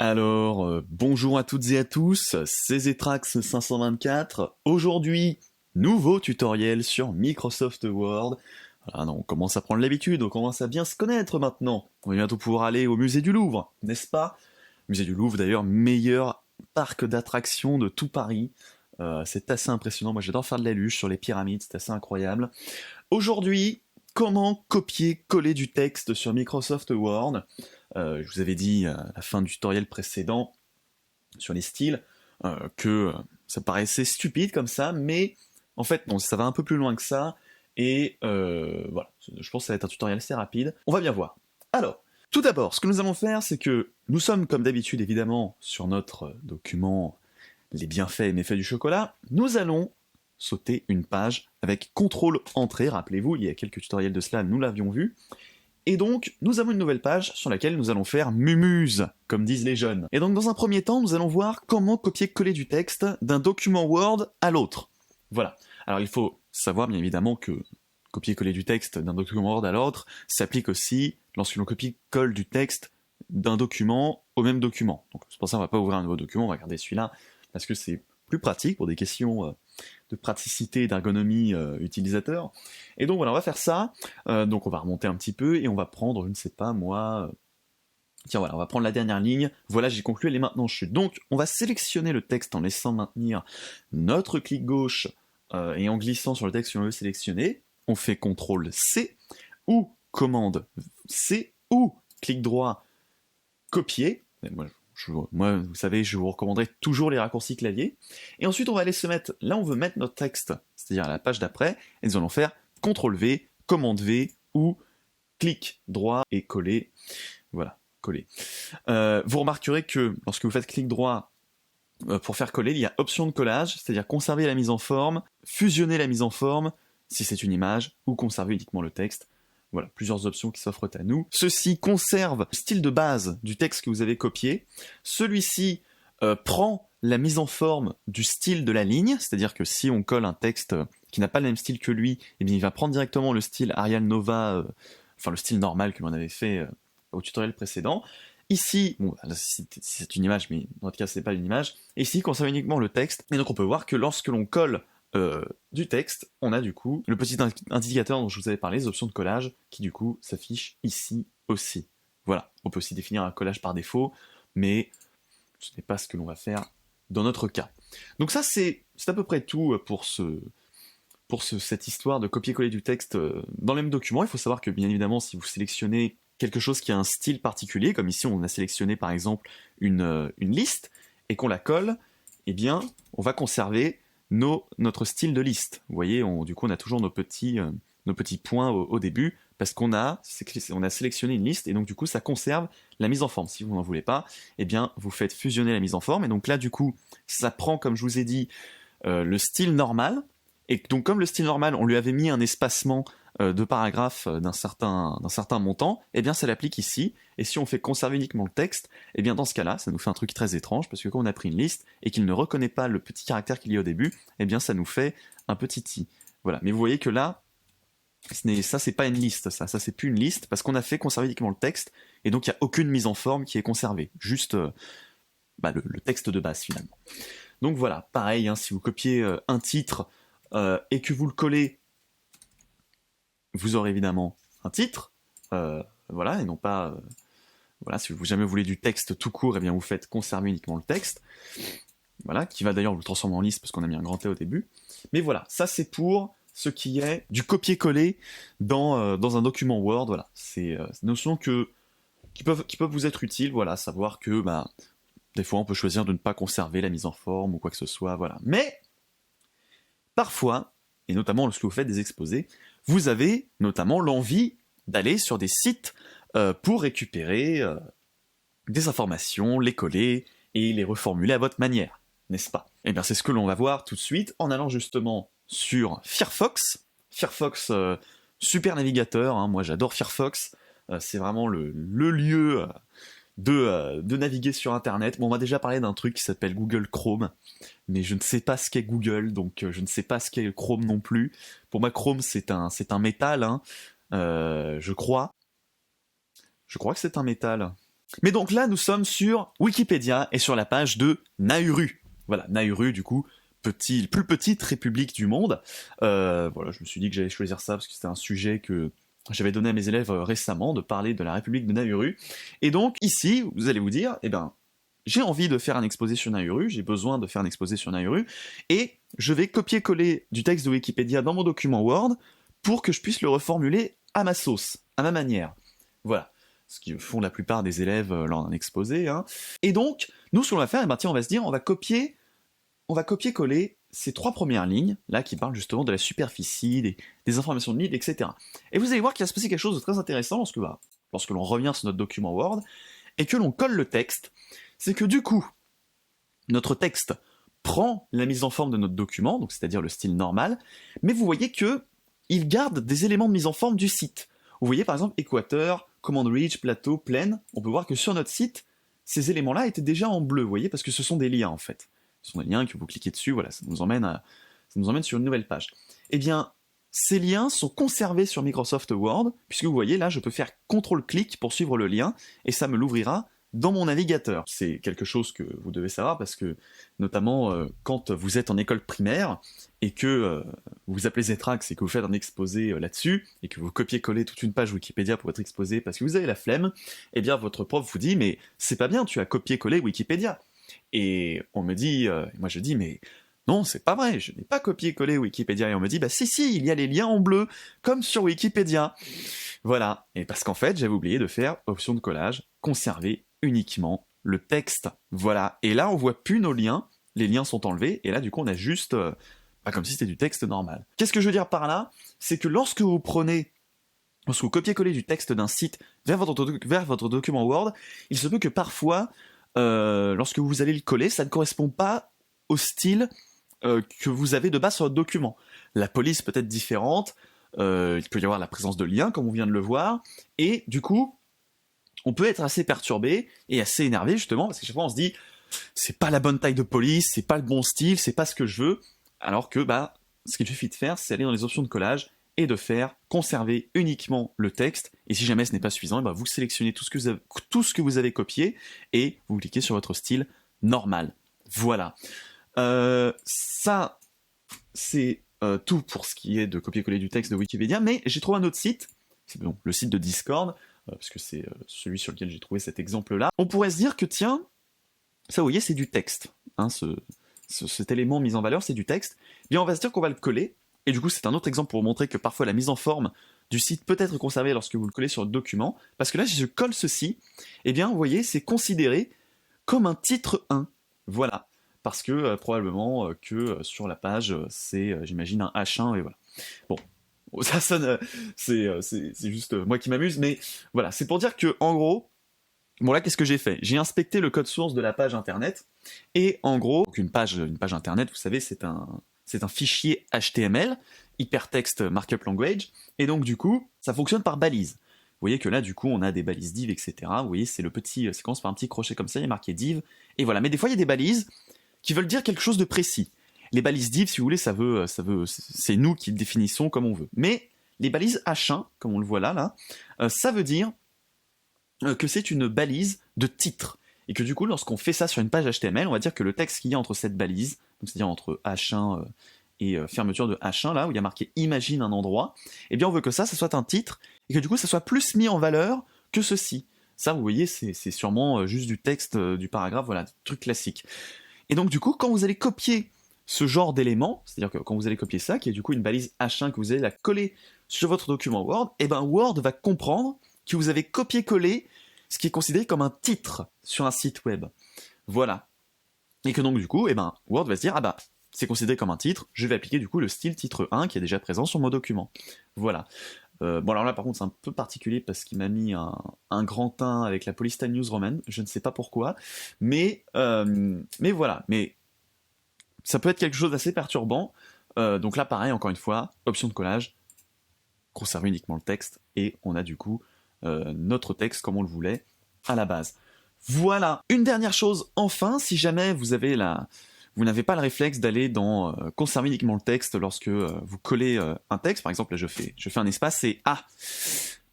Bonjour à toutes et à tous, c'est Zetrax 524. Aujourd'hui, nouveau tutoriel sur Microsoft Word. Voilà, on commence à prendre l'habitude, on commence à bien se connaître maintenant. On va bientôt pouvoir aller au musée du Louvre, n'est-ce pas? Musée du Louvre, d'ailleurs, meilleur parc d'attractions de tout Paris. C'est assez impressionnant, moi j'adore faire de la luge sur les pyramides, c'est assez incroyable. Aujourd'hui, comment copier-coller du texte sur Microsoft Word? Je vous avais dit à la fin du tutoriel précédent sur les styles que ça paraissait stupide comme ça, mais en fait non, ça va un peu plus loin que ça, et voilà, je pense que ça va être un tutoriel assez rapide. On va bien voir. Alors, tout d'abord, ce que nous allons faire, c'est que nous sommes comme d'habitude évidemment sur notre document les bienfaits et méfaits du chocolat, nous allons sauter une page avec CTRL Entrée, rappelez-vous, il y a quelques tutoriels de cela, nous l'avions vu. Et donc, nous avons une nouvelle page sur laquelle nous allons faire mumuse, comme disent les jeunes. Et donc, dans un premier temps, nous allons voir comment copier-coller du texte d'un document Word à l'autre. Voilà. Alors, il faut savoir, bien évidemment, que copier-coller du texte d'un document Word à l'autre s'applique aussi lorsque l'on copie-colle du texte d'un document au même document. Donc, c'est pour ça qu'on va pas ouvrir un nouveau document, on va garder celui-là, parce que c'est plus pratique pour des questions de praticité et d'ergonomie utilisateur. Et donc voilà, on va faire ça. Donc on va remonter un petit peu et on va prendre, je ne sais pas moi... Tiens voilà, on va prendre la dernière ligne. Voilà, j'ai conclu, elle est maintenant chute. Donc on va sélectionner le texte en laissant maintenir notre clic gauche et en glissant sur le texte que l'on veut sélectionner. On fait CTRL-C ou commande-C ou clic droit, copier. Moi, vous savez, je vous recommanderais toujours les raccourcis clavier. Et ensuite, on va aller se mettre là où on veut mettre notre texte, c'est-à-dire à la page d'après, et nous allons faire CTRL-V, commande-V, ou clic droit et coller. Voilà, coller. Vous remarquerez que lorsque vous faites clic droit pour faire coller, il y a option de collage, c'est-à-dire conserver la mise en forme, fusionner la mise en forme, si c'est une image, ou conserver uniquement le texte. Voilà, plusieurs options qui s'offrent à nous. Ceci conserve le style de base du texte que vous avez copié. Celui-ci prend la mise en forme du style de la ligne, c'est-à-dire que si on colle un texte qui n'a pas le même style que lui, eh bien il va prendre directement le style Arial Nova, enfin le style normal que l'on avait fait au tutoriel précédent. Ici, bon, c'est une image, mais dans notre cas, c'est pas une image. Et ici, il conserve uniquement le texte. Et donc, on peut voir que lorsque l'on colle du texte, on a du coup le petit indicateur dont je vous avais parlé, les options de collage, qui du coup s'affichent ici aussi. Voilà, on peut aussi définir un collage par défaut, mais ce n'est pas ce que l'on va faire dans notre cas. Donc ça, c'est à peu près tout pour cette histoire de copier-coller du texte dans le même document. Il faut savoir que, bien évidemment, si vous sélectionnez quelque chose qui a un style particulier, comme ici on a sélectionné par exemple une liste, et qu'on la colle, eh bien, on va conserver notre style de liste. Vous voyez, du coup, on a toujours nos petits points au début, parce qu'on a sélectionné une liste, et donc du coup, ça conserve la mise en forme. Si vous n'en voulez pas, eh bien, vous faites fusionner la mise en forme, et donc là, du coup, ça prend, comme je vous ai dit, le style normal, et donc comme le style normal, on lui avait mis un espacement de paragraphes d'un certain montant, eh bien ça l'applique ici, et si on fait conserver uniquement le texte, eh bien dans ce cas-là, ça nous fait un truc très étrange, parce que quand on a pris une liste, et qu'il ne reconnaît pas le petit caractère qu'il y a au début, eh bien ça nous fait un petit i. Voilà, mais vous voyez que là, ça c'est pas une liste, ça c'est plus une liste, parce qu'on a fait conserver uniquement le texte, et donc il n'y a aucune mise en forme qui est conservée, juste le texte de base finalement. Donc voilà, pareil, hein, si vous copiez un titre et que vous le collez, vous aurez évidemment un titre, voilà, et non pas... voilà, si vous jamais voulez du texte tout court, eh bien vous faites conserver uniquement le texte, voilà, qui va d'ailleurs vous le transformer en liste parce qu'on a mis un grand T au début. Mais voilà, ça c'est pour ce qui est du copier-coller dans un document Word, voilà. C'est des notions qui peuvent vous être utiles, voilà, savoir que des fois on peut choisir de ne pas conserver la mise en forme ou quoi que ce soit, voilà. Mais parfois, et notamment lorsque vous faites des exposés, vous avez notamment l'envie d'aller sur des sites pour récupérer des informations, les coller et les reformuler à votre manière, n'est-ce pas? Eh bien c'est ce que l'on va voir tout de suite en allant justement sur Firefox. Firefox, super navigateur, hein, moi j'adore Firefox, c'est vraiment le lieu de naviguer sur internet. Bon, on m'a déjà parlé d'un truc qui s'appelle Google Chrome, mais je ne sais pas ce qu'est Google, donc je ne sais pas ce qu'est Chrome non plus. Pour moi, Chrome, c'est un métal, hein, je crois. Je crois que c'est un métal. Mais donc là, nous sommes sur Wikipédia et sur la page de Nauru. Voilà, Nauru, du coup, plus petite république du monde. Voilà, je me suis dit que j'allais choisir ça parce que c'était un sujet que j'avais donné à mes élèves récemment, de parler de la république de Nauru. Et donc, ici, vous allez vous dire, eh ben, j'ai envie de faire un exposé sur Nauru, j'ai besoin de faire un exposé sur Nauru, et je vais copier-coller du texte de Wikipédia dans mon document Word pour que je puisse le reformuler à ma sauce, à ma manière. Voilà. Ce que font la plupart des élèves lors d'un exposé. Hein. Et donc, nous, ce qu'on va faire, eh ben, tiens, on va se dire, on va copier-coller ces 3 premières lignes, là, qui parlent justement de la superficie, des informations de l'île, etc. Et vous allez voir qu'il va se passer quelque chose de très intéressant lorsque l'on revient sur notre document Word, et que l'on colle le texte, c'est que du coup, notre texte prend la mise en forme de notre document, donc c'est-à-dire le style normal, mais vous voyez que il garde des éléments de mise en forme du site. Vous voyez par exemple équateur, command reach, plateau, plaine, on peut voir que sur notre site, ces éléments-là étaient déjà en bleu, vous voyez, parce que ce sont des liens en fait. Ce sont des liens que vous cliquez dessus, voilà, ça nous emmène sur une nouvelle page. Eh bien, ces liens sont conservés sur Microsoft Word, puisque vous voyez là, je peux faire CTRL-clic pour suivre le lien, et ça me l'ouvrira dans mon navigateur. C'est quelque chose que vous devez savoir parce que, notamment quand vous êtes en école primaire et que vous vous appelez Zetrax et que vous faites un exposé là-dessus et que vous copiez-collez toute une page Wikipédia pour votre exposé parce que vous avez la flemme, eh bien votre prof vous dit « mais c'est pas bien, tu as copié-collé Wikipédia ». Et on me dit, moi je dis « mais non, c'est pas vrai, je n'ai pas copié-collé Wikipédia ». Et on me dit « bah si, il y a les liens en bleu, comme sur Wikipédia ». Voilà, et parce qu'en fait, j'avais oublié de faire option de collage, conserver uniquement le texte. Voilà, et là on voit plus nos liens, les liens sont enlevés, et là du coup on a juste, comme si c'était du texte normal. Qu'est-ce que je veux dire par là? C'est que lorsque vous copiez-collez du texte d'un site vers votre document Word, il se peut que parfois, lorsque vous allez le coller, ça ne correspond pas au style que vous avez de base sur votre document. La police peut être différente, il peut y avoir la présence de liens, comme on vient de le voir, et du coup, on peut être assez perturbé et assez énervé justement parce qu'à chaque fois on se dit c'est pas la bonne taille de police, c'est pas le bon style, c'est pas ce que je veux, alors que ce qu'il suffit de faire c'est aller dans les options de collage et de faire conserver uniquement le texte, et si jamais ce n'est pas suffisant, vous sélectionnez tout ce que vous avez copié et vous cliquez sur votre style normal. Voilà. Ça c'est tout pour ce qui est de copier-coller du texte de Wikipédia, mais j'ai trouvé un autre site, c'est le site de Discord, parce que c'est celui sur lequel j'ai trouvé cet exemple-là. On pourrait se dire que tiens, ça vous voyez c'est du texte, hein, cet élément mis en valeur c'est du texte, bien on va se dire qu'on va le coller, et du coup c'est un autre exemple pour vous montrer que parfois la mise en forme du site peut être conservée lorsque vous le collez sur le document, parce que là si je colle ceci, eh bien vous voyez c'est considéré comme un titre 1, voilà, parce que probablement que sur la page c'est j'imagine un H1 et voilà. Bon, ça sonne, c'est juste moi qui m'amuse, mais voilà, c'est pour dire que en gros, bon là qu'est-ce que j'ai fait? J'ai inspecté le code source de la page internet, et en gros, donc une page internet, vous savez, c'est un fichier HTML, Hypertext Markup Language, et donc du coup, ça fonctionne par balises. Vous voyez que là, du coup, on a des balises div, etc. Vous voyez, ça commence par un petit crochet comme ça, il est marqué div, et voilà. Mais des fois, il y a des balises qui veulent dire quelque chose de précis. Les balises div, si vous voulez, c'est nous qui le définissons comme on veut. Mais les balises H1, comme on le voit là, ça veut dire que c'est une balise de titre. Et que du coup, lorsqu'on fait ça sur une page HTML, on va dire que le texte qu'il y a entre cette balise, c'est-à-dire entre H1 et fermeture de H1, là, où il y a marqué « Imagine un endroit », eh bien on veut que ça soit un titre, et que du coup, ça soit plus mis en valeur que ceci. Ça, vous voyez, c'est sûrement juste du texte, du paragraphe, voilà, truc classique. Et donc du coup, quand vous allez copier ce genre d'éléments, c'est-à-dire que quand vous allez copier ça, qui est du coup une balise H1 que vous allez la coller sur votre document Word, et ben Word va comprendre que vous avez copié-collé ce qui est considéré comme un titre sur un site web. Voilà. Et que donc du coup, Word va se dire, c'est considéré comme un titre, je vais appliquer du coup le style titre 1 qui est déjà présent sur mon document. Voilà. Bon alors là par contre c'est un peu particulier parce qu'il m'a mis un grand 1 avec la Police Time News romaine, je ne sais pas pourquoi, mais voilà, mais ça peut être quelque chose d'assez perturbant, donc là pareil, encore une fois, option de collage, conserver uniquement le texte, et on a du coup notre texte comme on le voulait à la base. Voilà. Une dernière chose, enfin, si jamais vous n'avez pas le réflexe d'aller dans conserver uniquement le texte lorsque vous collez un texte, par exemple là je fais un espace et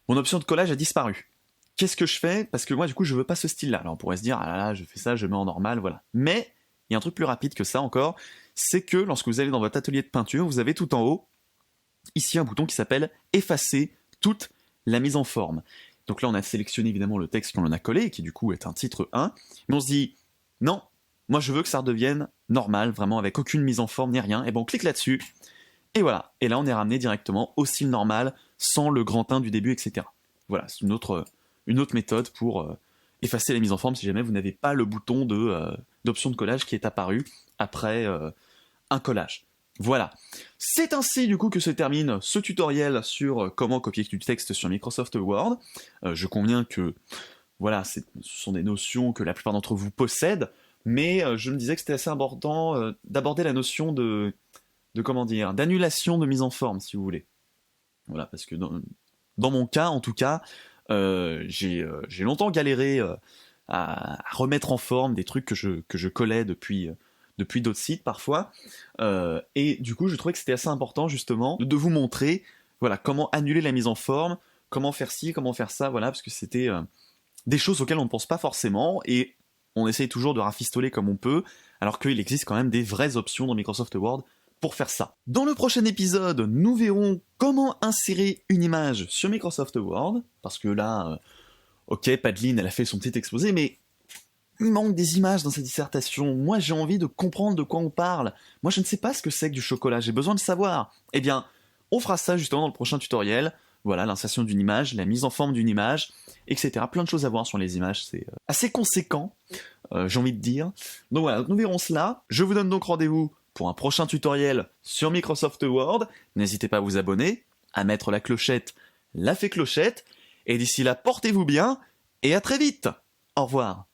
mon option de collage a disparu. qu'est-ce que je fais? Parce que moi, du coup, je veux pas ce style-là. Alors, on pourrait se dire, ah là là, je fais ça, je mets en normal, voilà. Mais, il y a un truc plus rapide que ça encore, c'est que lorsque vous allez dans votre atelier de peinture, vous avez tout en haut, ici, un bouton qui s'appelle effacer toute la mise en forme. Donc là, on a sélectionné évidemment le texte qu'on en a collé, qui du coup est un titre 1, mais on se dit, non, moi je veux que ça redevienne normal, vraiment avec aucune mise en forme ni rien, et bon, on clique là-dessus, et voilà. Et là, on est ramené directement au style normal, sans le grand 1 du début, etc. Voilà, c'est une autre méthode pour effacer la mise en forme si jamais vous n'avez pas le bouton d'option de collage qui est apparu après un collage. Voilà. C'est ainsi du coup que se termine ce tutoriel sur comment copier du texte sur Microsoft Word. Je conviens que voilà, ce sont des notions que la plupart d'entre vous possèdent, mais je me disais que c'était assez important d'aborder la notion d'annulation de mise en forme, si vous voulez. Voilà, parce que dans mon cas, en tout cas, j'ai longtemps galéré à remettre en forme des trucs que je collais depuis d'autres sites parfois, et du coup je trouvais que c'était assez important justement de vous montrer voilà, comment annuler la mise en forme, comment faire ci, comment faire ça, voilà, parce que c'était des choses auxquelles on ne pense pas forcément, et on essaye toujours de rafistoler comme on peut, alors qu'il existe quand même des vraies options dans Microsoft Word pour faire ça. Dans le prochain épisode, nous verrons comment insérer une image sur Microsoft Word, parce que là, ok, Padeline, elle a fait son petit exposé, mais il manque des images dans sa dissertation. Moi, j'ai envie de comprendre de quoi on parle. Moi, je ne sais pas ce que c'est que du chocolat, j'ai besoin de savoir. Eh bien, on fera ça justement dans le prochain tutoriel. Voilà, l'insertion d'une image, la mise en forme d'une image, etc. Plein de choses à voir sur les images, c'est assez conséquent, j'ai envie de dire. Donc voilà, nous verrons cela. Je vous donne donc rendez-vous pour un prochain tutoriel sur Microsoft Word. N'hésitez pas à vous abonner, à mettre la clochette, la fée clochette, et d'ici là, portez-vous bien, et à très vite. Au revoir.